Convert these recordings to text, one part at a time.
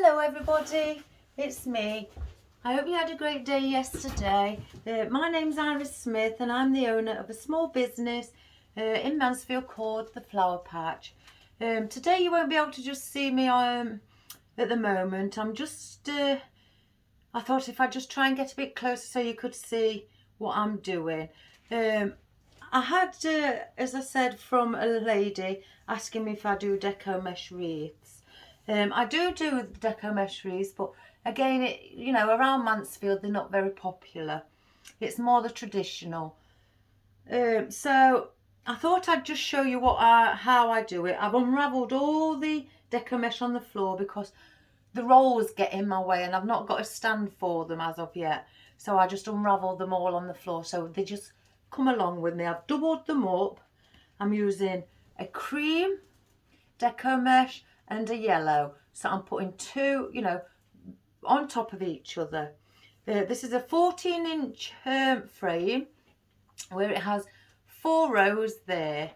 Hello everybody, it's me. I hope you had a great day yesterday. My name's Iris Smith and I'm the owner of a small business in Mansfield called The Flower Patch. Today you won't be able to just see me at the moment. I thought if I just try and get a bit closer so you could see what I'm doing. I had, as I said, from a lady asking me if I do deco mesh wreaths. I do deco mesh wreaths, but again, around Mansfield, they're not very popular. It's more the traditional. So I thought I'd just show you how I do it. I've unravelled all the deco mesh on the floor because the rolls get in my way and I've not got a stand for them as of yet. So I just unravel them all on the floor so they just come along with me. I've doubled them up. I'm using a cream deco mesh and a yellow. So I'm putting two, on top of each other. This is a 14-inch frame where it has 4 rows there.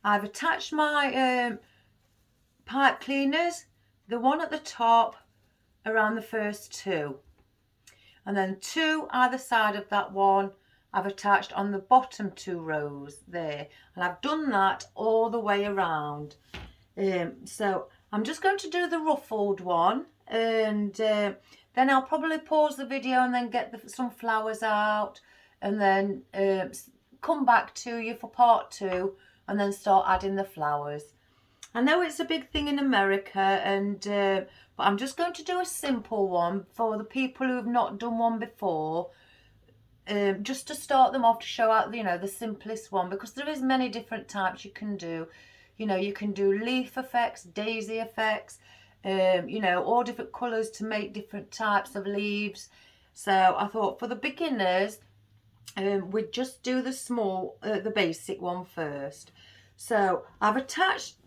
I've attached my pipe cleaners, the one at the top around the first 2, and then 2 either side of that one I've attached on the bottom 2 rows there, and I've done that all the way around. So I'm just going to do the ruffled one, and then I'll probably pause the video and then get some flowers out, and then come back to you for part 2 and then start adding the flowers. I know it's a big thing in America, but I'm just going to do a simple one for the people who've not done one before, just to start them off, to show out the simplest one, because there is many different types you can do. You can do leaf effects, daisy effects, all different colours to make different types of leaves. So I thought for the beginners, we'd just do the basic one first. So I've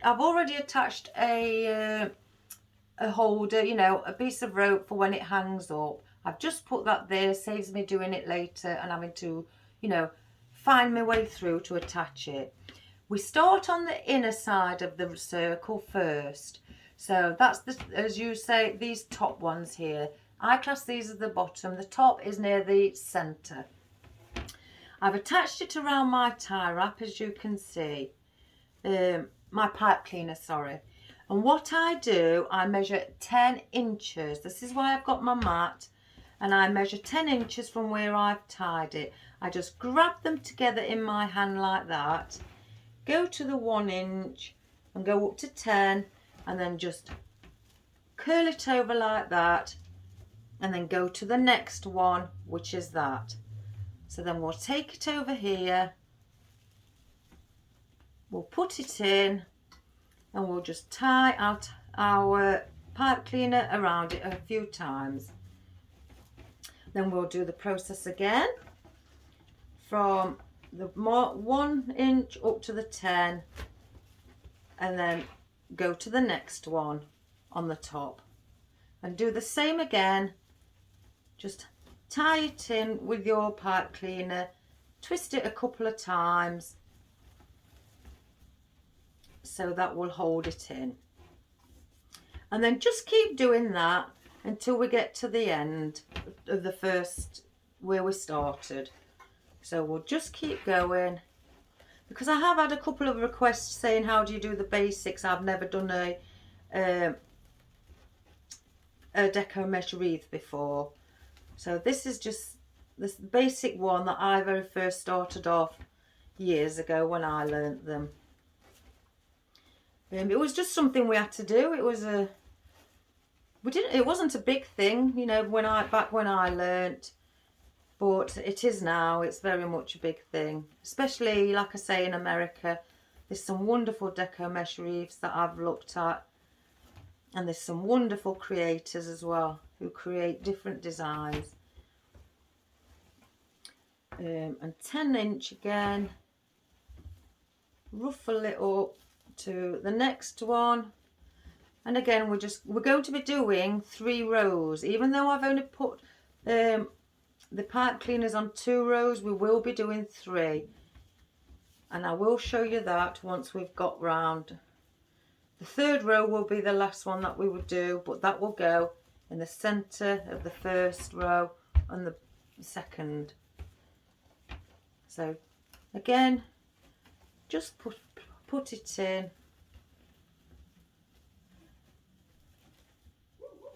already attached a holder, a piece of rope for when it hangs up. I've just put that there, saves me doing it later and having to, find my way through to attach it. We start on the inner side of the circle first. So that's as you say, these top ones here. I class these as the bottom. The top is near the centre. I've attached it around my tie wrap, as you can see. My pipe cleaner, sorry. And what I do, I measure 10 inches. This is why I've got my mat. And I measure 10 inches from where I've tied it. I just grab them together in my hand like that. Go to the 1 inch and go up to 10. And then just curl it over like that. And then go to the next one, which is that. So then we'll take it over here. We'll put it in. And we'll just tie out our pipe cleaner around it a few times. Then we'll do the process again from the 1 inch up to the 10, and then go to the next one on the top and do the same again. Just tie it in with your pipe cleaner, twist it a couple of times so that will hold it in, and then just keep doing that until we get to the end of the first where we started. So we'll just keep going, because I have had a couple of requests saying how do you do the basics. I've never done a deco mesh wreath before, so this is just this basic one that I very first started off years ago when I learnt them. It was just something we had to do. It wasn't a big thing, back when I learnt, but it is now. It's very much a big thing, especially, like I say, in America. There's some wonderful deco mesh wreaths that I've looked at, and there's some wonderful creators as well who create different designs. And 10 inch again, ruffle it up to the next one. And again, we're going to be doing 3 rows. Even though I've only put the pipe cleaners on 2 rows, we will be doing 3. And I will show you that once we've got round. The 3rd row will be the last one that we would do, but that will go in the centre of the first row and the second. So again, just put it in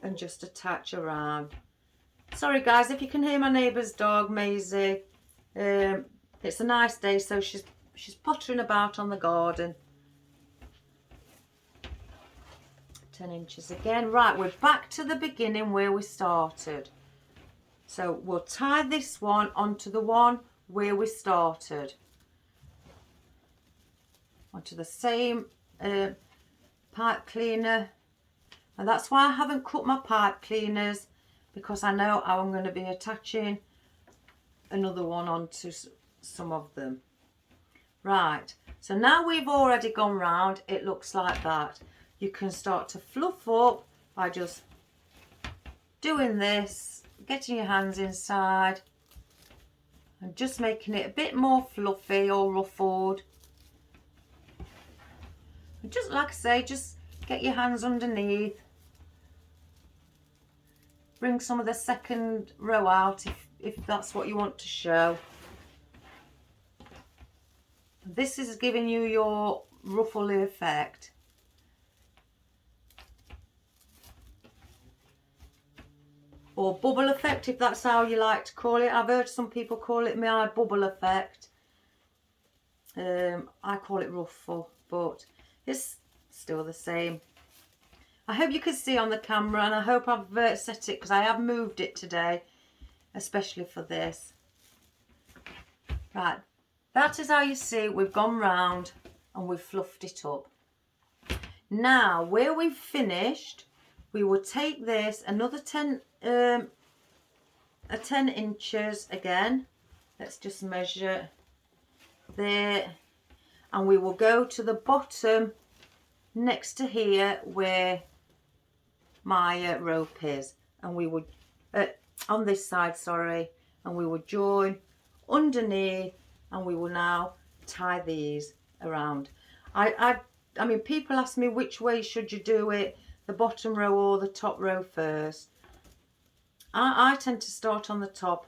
and just attach around. Sorry guys if you can hear my neighbour's dog Maisie. It's a nice day, so she's pottering about on the garden. 10 inches again. Right, we're back to the beginning where we started. So we'll tie this one onto the one where we started. Onto the same pipe cleaner. And that's why I haven't cut my pipe cleaners, because I know how I'm going to be attaching another one onto some of them. Right, so now we've already gone round, it looks like that. You can start to fluff up by just doing this, getting your hands inside and just making it a bit more fluffy or ruffled. And just like I say, just get your hands underneath. Bring some of the second row out if that's what you want to show. This is giving you your ruffly effect. Or bubble effect, if that's how you like to call it. I've heard some people call it my bubble effect. I call it ruffle, but it's still the same. I hope you can see on the camera, and I hope I've set it, because I have moved it today, especially for this. Right, that is how you see we've gone round and we've fluffed it up. Now, where we've finished, we will take this another 10 inches again. Let's just measure there, and we will go to the bottom next to here where my rope is, and we would on this side, sorry, and we would join underneath, and we will now tie these around. I mean, people ask me which way should you do it, the bottom row or the top row first. I tend to start on the top.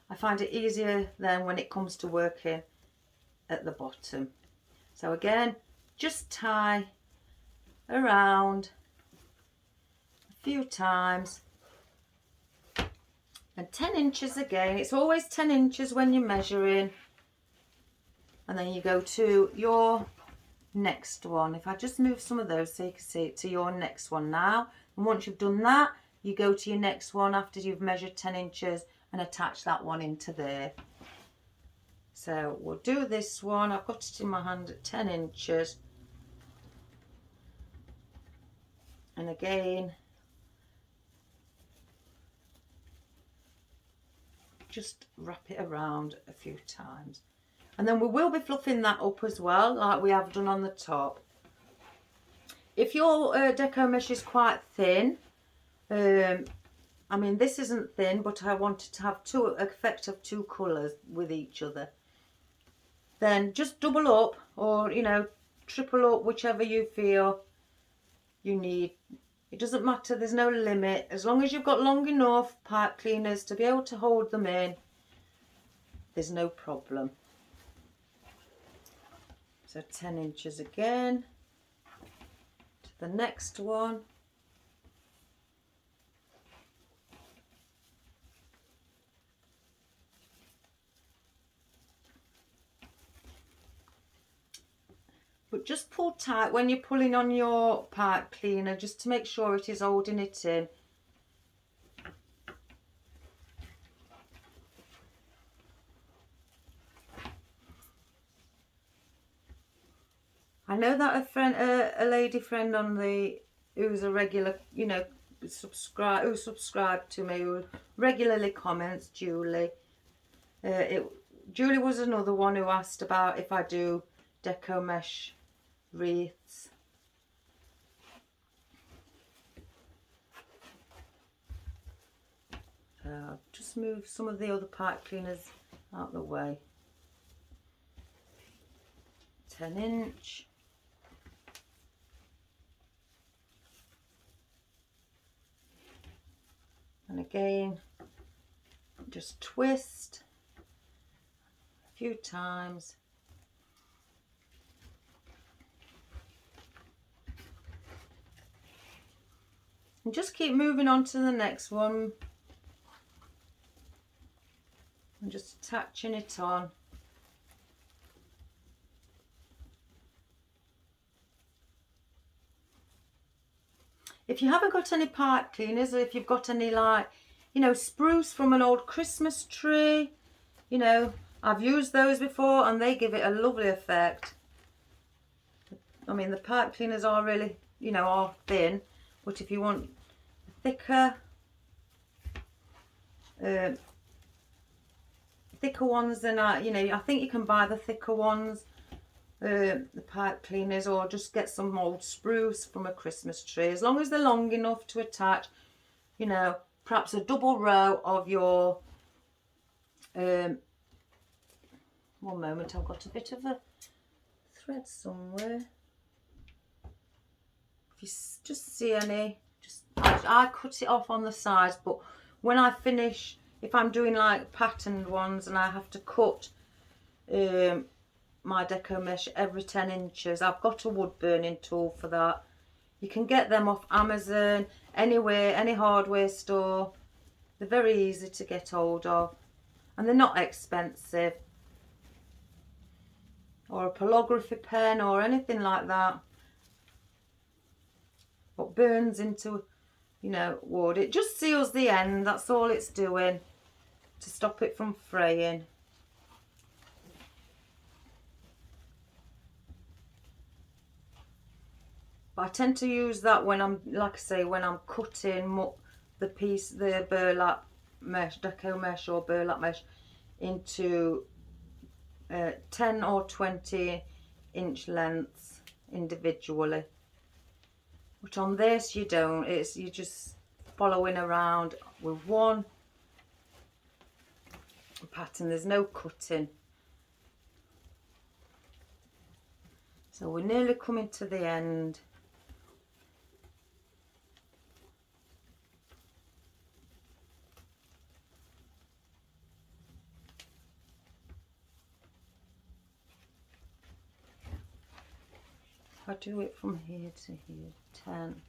I find it easier then when it comes to working at the bottom. So again, just tie around a few times, and 10 inches again. It's always 10 inches when you're measuring, and then you go to your next one. If I just move some of those so you can see it, to your next one now, and once you've done that, you go to your next one after you've measured 10 inches and attach that one into there. So we'll do this one. I've got it in my hand at 10 inches. And again, just wrap it around a few times. And then we will be fluffing that up as well, like we have done on the top. If your deco mesh is quite thin, I mean, this isn't thin, but I wanted to have effect of two colours with each other, then just double up, or, you know, triple up, whichever you feel you need. It doesn't matter, there's no limit. As long as you've got long enough pipe cleaners to be able to hold them in, there's no problem. So 10 inches again to the next one. But just pull tight when you're pulling on your pipe cleaner, just to make sure it is holding it in. I know that a lady friend on the, who's a regular, you know, who subscribed to me, who regularly comments, Julie. Julie was another one who asked about if I do deco mesh wreaths. Just move some of the other pipe cleaners out of the way. 10 inch. again, just twist a few times. And just keep moving on to the next one. And just attaching it on. If you haven't got any pipe cleaners, or if you've got any, like, you know, spruce from an old Christmas tree, you know, I've used those before and they give it a lovely effect. I mean, the pipe cleaners are really, you know, are thin, but if you want thicker ones, then you know, I think you can buy the thicker ones, the pipe cleaners, or just get some old spruce from a Christmas tree, as long as they're long enough to attach, you know, perhaps a double row of your one moment, I've got a bit of a thread somewhere. If you just see any, just I cut it off on the sides, but when I finish, if I'm doing like patterned ones and I have to cut my Deco mesh every 10 inches, I've got a wood burning tool for that. You can get them off Amazon, anywhere, any hardware store. They're very easy to get hold of and they're not expensive. Or a polography pen or anything like that. What burns into, you know, wood. It just seals the end, that's all it's doing, to stop it from fraying. But I tend to use that when I'm, like I say, when I'm cutting the piece, the burlap mesh, Deco mesh or burlap mesh into 10 or 20 inch lengths individually. But on this you don't, you're just following around with one pattern, there's no cutting. So we're nearly coming to the end. I do it from here to here, 10.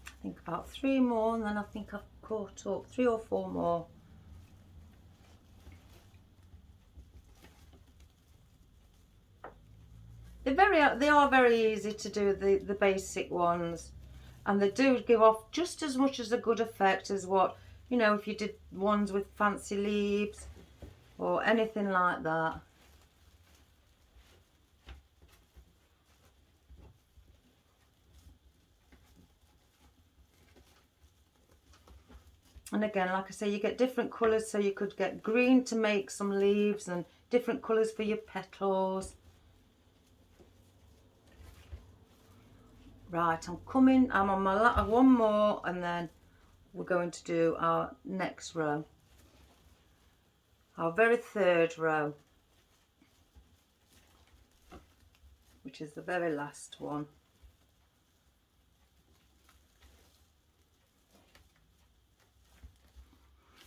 I think about 3 more, and then I think I've caught up, 3 or 4 more. They are very easy to do, the basic ones, and they do give off just as much as a good effect as what, you know, if you did ones with fancy leaves or anything like that. And again, like I say, you get different colours, so you could get green to make some leaves and different colours for your petals. Right, I'm on my one more, and then we're going to do our next row. Our very third row, which is the very last one.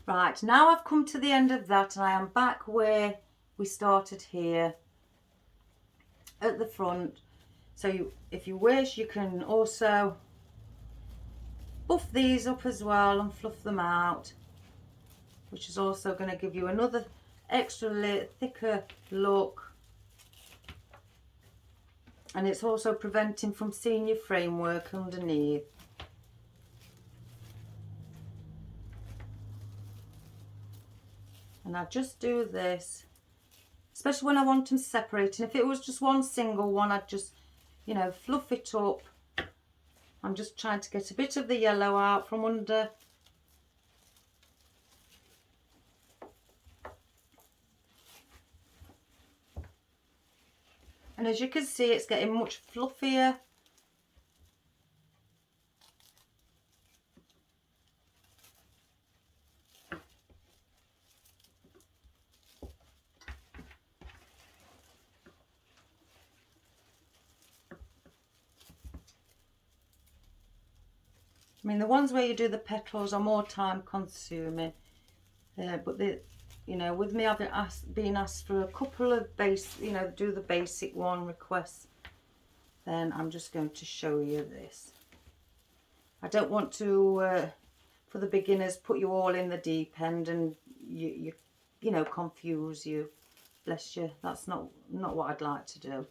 Right, now I've come to the end of that, and I am back where we started here at the front. So if you wish, you can also buff these up as well and fluff them out, which is also going to give you another extra thicker look. And it's also preventing from seeing your framework underneath. And I just do this, especially when I want them separating. If it was just one single one, I'd just, you know, fluff it up. I'm just trying to get a bit of the yellow out from under. And as you can see, it's getting much fluffier. mean, the ones where you do the petals are more time consuming, but you know, with me having been asked for a couple of do the basic one requests, then I'm just going to show you this. I don't want to, for the beginners, put you all in the deep end and you know, confuse you. Bless you. That's not what I'd like to do.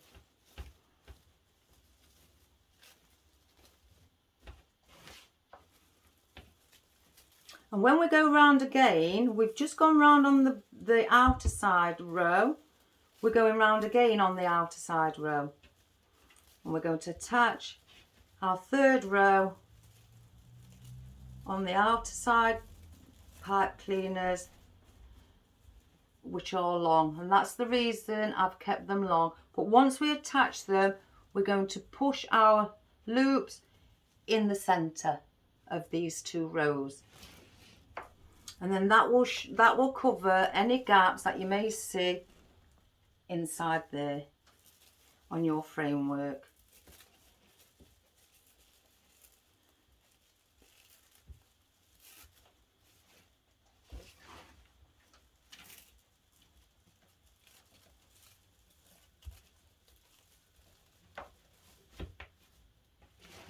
And when we go round again, we've just gone round on the outer side row. We're going round again on the outer side row. And we're going to attach our third row on the outer side pipe cleaners, which are long. And that's the reason I've kept them long. But once we attach them, we're going to push our loops in the centre of these two rows. And then that will cover any gaps that you may see inside there on your framework.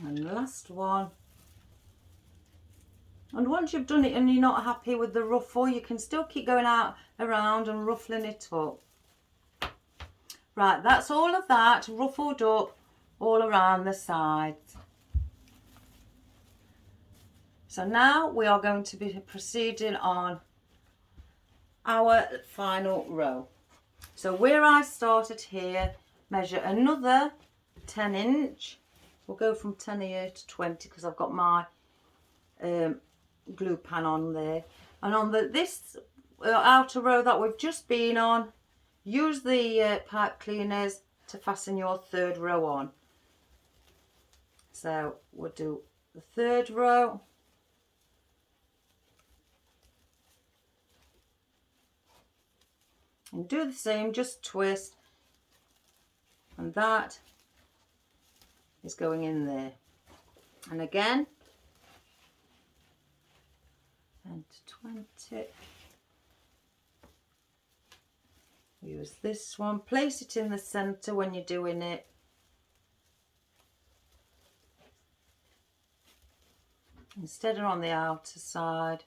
And the last one. And once you've done it and you're not happy with the ruffle, you can still keep going out around and ruffling it up. Right, that's all of that ruffled up all around the sides. So now we are going to be proceeding on our final row. So where I started here, measure another 10 inch. We'll go from 10 here to 20 because I've got my glue pan on there. And on this outer row that we've just been on, use the pipe cleaners to fasten your third row on. So we'll do the third row. And do the same, just twist. And that is going in there. And again, and 20. Use this one, place it in the center when you're doing it. Instead of on the outer side.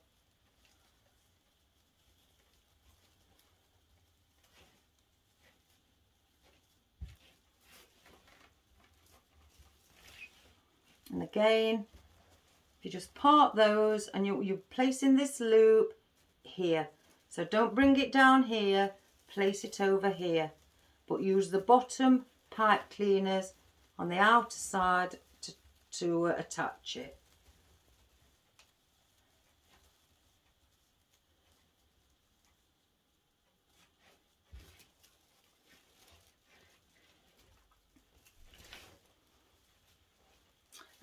And again, if you just part those and you're placing this loop here. So don't bring it down here, place it over here. But use the bottom pipe cleaners on the outer side to attach it.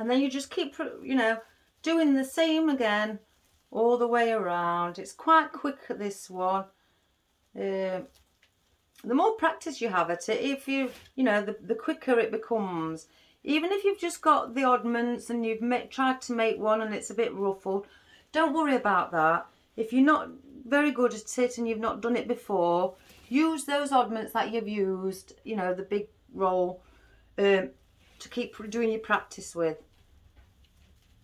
And then you just keep, you know, doing the same again all the way around. It's quite quick at this one. The more practice you have at it, if you know, the quicker it becomes. Even if you've just got the oddments and you've tried to make one and it's a bit ruffled, don't worry about that. If you're not very good at it and you've not done it before, use those oddments that you've used, you know, the big roll, to keep doing your practice with.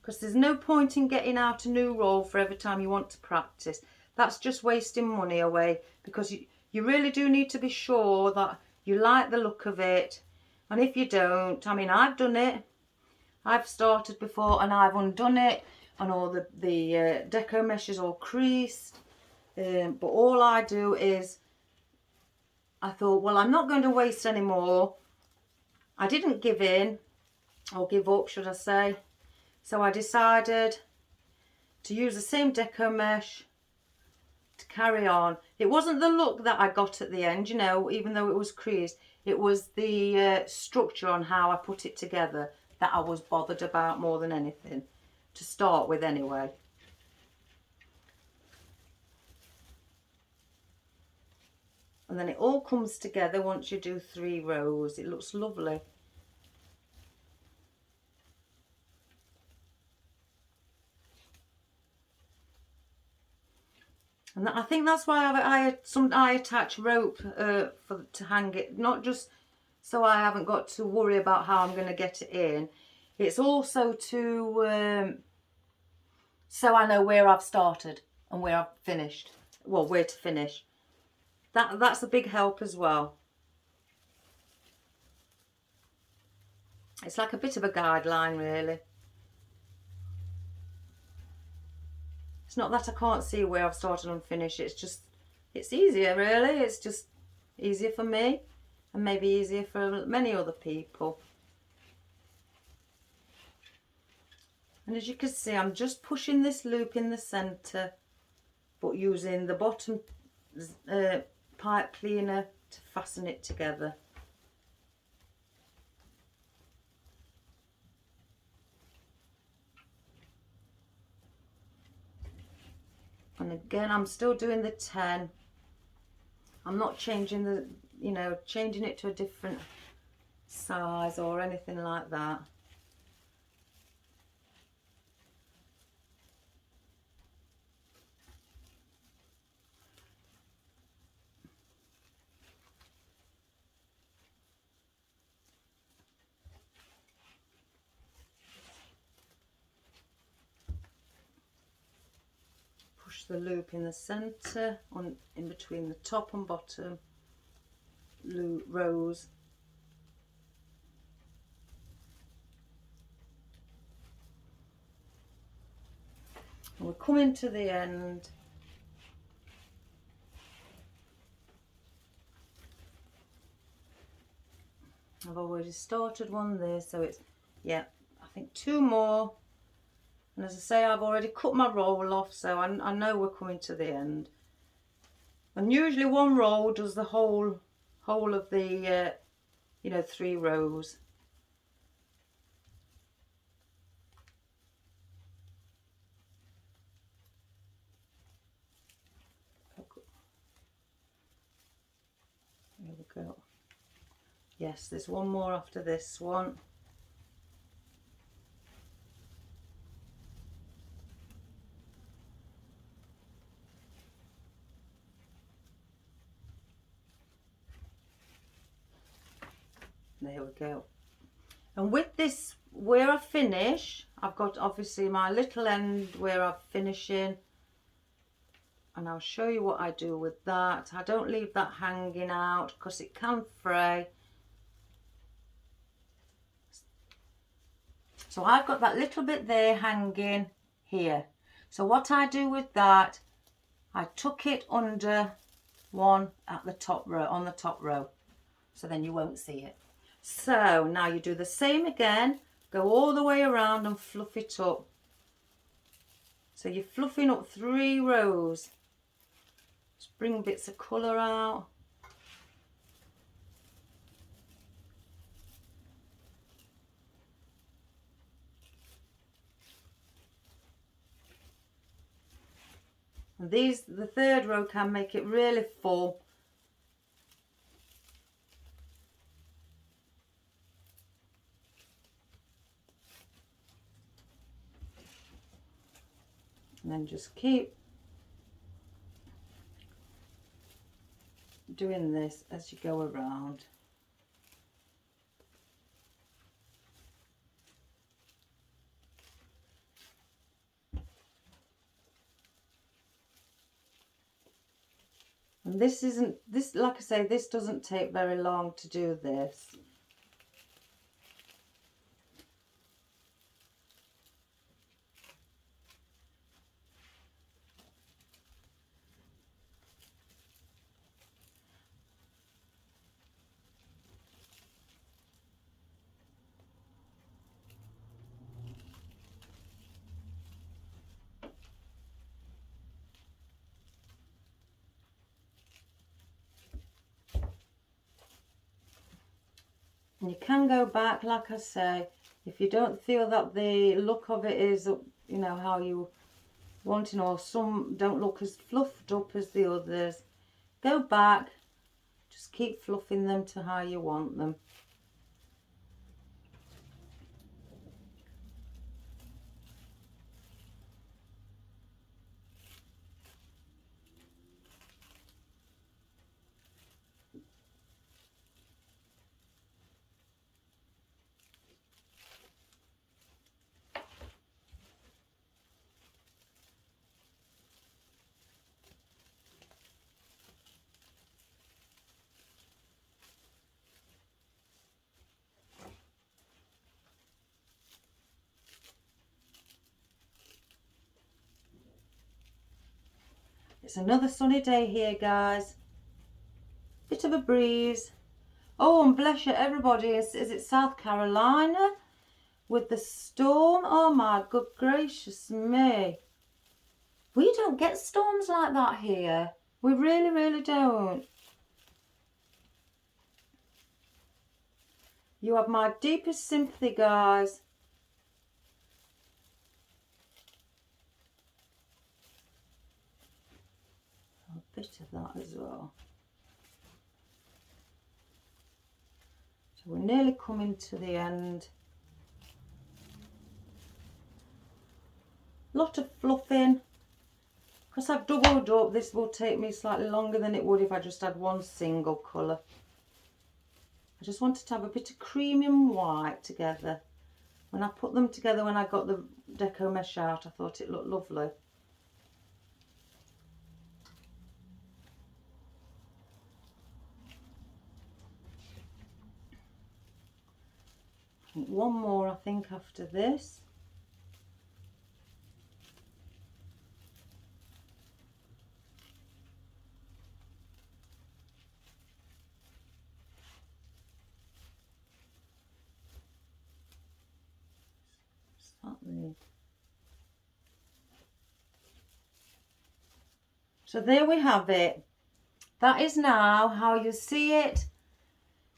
Because there's no point in getting out a new roll for every time you want to practice. That's just wasting money away, because you really do need to be sure that you like the look of it. And if you don't, I mean, I've done it. I've started before and I've undone it and all the deco mesh is all creased. But all I do is, I thought, well, I'm not going to waste any more. I didn't give in, or give up, should I say. So I decided to use the same deco mesh to carry on. It wasn't the look that I got at the end, you know, even though it was creased. It was the structure on how I put it together that I was bothered about more than anything, to start with anyway. And then it all comes together once you do 3 rows. It looks lovely. And I think that's why I attach rope to hang it, not just so I haven't got to worry about how I'm going to get it in. It's also to so I know where I've started and where I've finished. Well, where to finish. That's a big help as well. It's like a bit of a guideline, really. It's not that I can't see where I've started and finished. It's just, it's easier, really. It's just easier for me and maybe easier for many other people. And as you can see, I'm just pushing this loop in the centre, but using the bottom pipe cleaner to fasten it together. And again, I'm still doing the 10. I'm not changing the, changing it to a different size or anything like that. Push the loop in the centre, in between the top and bottom loop rows. And we're coming to the end. I've already started one there, so it's, yeah, I think 2 more. And as I say, I've already cut my roll off, so I know we're coming to the end. And usually 1 roll does the whole of the, 3 rows. There we go. Yes, there's 1 more after this one. There we go. And with this, where I finish, I've got obviously my little end where I'm finishing, and I'll show you what I do with that. I don't leave that hanging out because it can fray. So I've got that little bit there hanging here. So what I do with that, I tuck it under one at the top row, on the top row, so then you won't see it. So now you do the same again, go all the way around and fluff it up. So you're fluffing up 3 rows. Just bring bits of colour out. And these, the 3rd row can make it really full. And then just keep doing this as you go around. And this isn't, this, like I say, this doesn't take very long to do this. And you can go back, like I say, if you don't feel that the look of it is, how you wanting, or some don't look as fluffed up as the others. Go back, just keep fluffing them to how you want them. It's another sunny day here, guys. Bit of a breeze. Oh, and bless you, everybody. Is it South Carolina with the storm? Oh my good gracious me. We don't get storms like that here. We really, really don't. You have my deepest sympathy, guys. A bit of that as well. So we're nearly coming to the end. Lot of fluffing. Because I've doubled up, this will take me slightly longer than it would if I just had one single colour. I just wanted to have a bit of cream and white together. When I put them together, when I got the Deco mesh out, I thought it looked lovely. One more, I think, after this. So there we have it. That is now how you see it,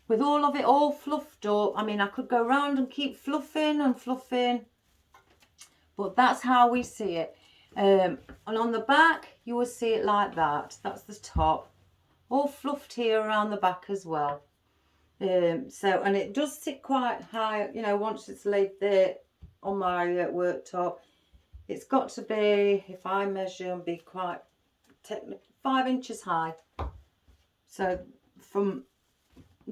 with all of it all fluffed up. I mean, I could go around and keep fluffing and fluffing, but that's how we see it. And on the back, you will see it like that. That's the top, all fluffed here around the back as well. So, and it does sit quite high, you know, once it's laid there on my worktop. It's got to be, if I measure, and be quite technical, 5 inches high. So from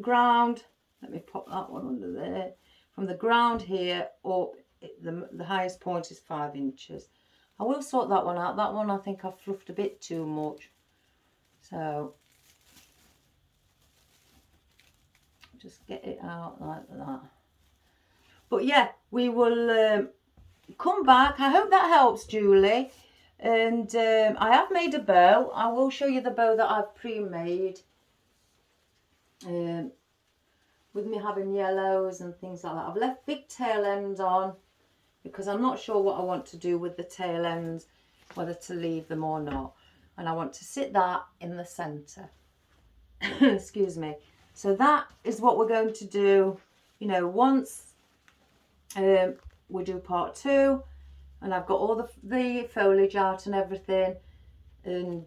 ground, let me pop that one under there. From the ground here up, the highest point is 5 inches. I will sort that one out. That one I think I've fluffed a bit too much. So just get it out like that. But yeah, we will come back. I hope that helps, Julie. And I have made a bow. I will show you the bow that I've pre-made. With me having yellows and things like that. I've left big tail ends on because I'm not sure what I want to do with the tail ends, whether to leave them or not. And I want to sit that in the centre. Excuse me. So that is what we're going to do, you know, once we do part 2. And I've got all the foliage out and everything, and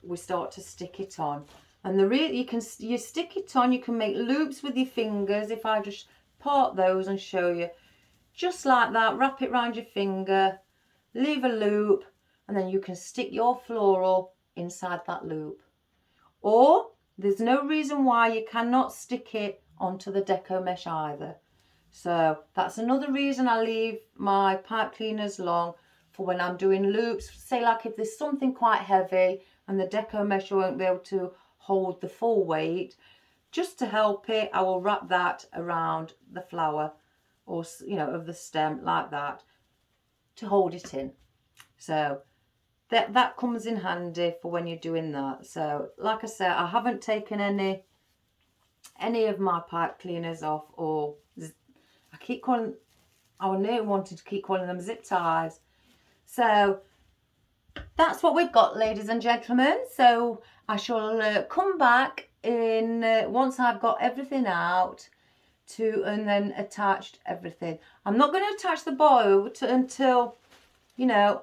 we start to stick it on. And you stick it on. You can make loops with your fingers. If I just part those and show you, just like that, wrap it around your finger, leave a loop, and then you can stick your floral inside that loop. Or there's no reason why you cannot stick it onto the Deco mesh either. So that's another reason I leave my pipe cleaners long, for when I'm doing loops. Say like if there's something quite heavy and the Deco mesh won't be able to hold the full weight, just to help it, I will wrap that around the flower, or you know, of the stem like that, to hold it in. So that comes in handy for when you're doing that. So like I said, I haven't taken any of my pipe cleaners off, or I keep calling, I wanted to keep calling them zip ties. So that's what we've got, ladies and gentlemen. So I shall come back in once I've got everything out and then attached everything. I'm not going to attach the bow until, you know,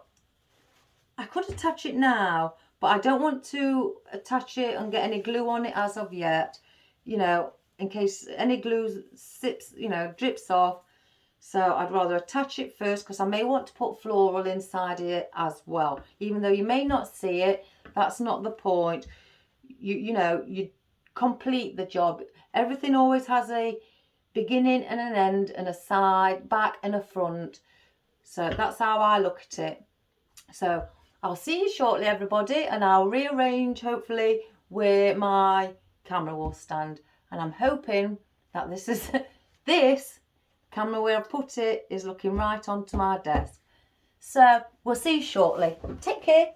I could attach it now, but I don't want to attach it and get any glue on it as of yet, you know, in case any glue drips off. So I'd rather attach it first, because I may want to put floral inside it as well. Even though you may not see it, that's not the point. You complete the job. Everything always has a beginning and an end, and a side, back and a front. So that's how I look at it. So I'll see you shortly, everybody, and I'll rearrange hopefully where my camera will stand. And I'm hoping that this camera, where I put it, is looking right onto my desk. So we'll see you shortly. Take care.